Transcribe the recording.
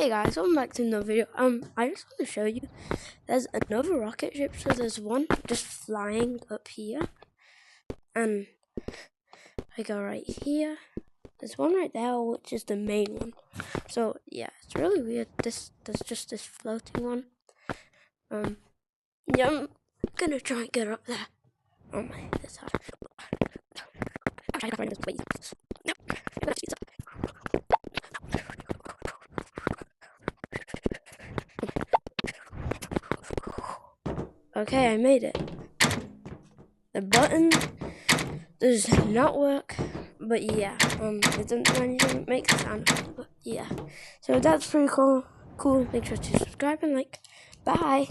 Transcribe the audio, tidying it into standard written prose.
Hey guys, welcome back to another video. I just want to show you there's another rocket ship. So there's one just flying up here, and I go right here. There's one right there, which is the main one. So yeah, it's really weird. There's just this floating one. Yeah, I'm gonna try and get up there. Oh my, that's hard. I'm trying to find this way. Okay, I made it. The button does not work, but yeah, it doesn't do anything, it makes a sound, but yeah. So that's pretty cool. Make sure to subscribe and like. Bye.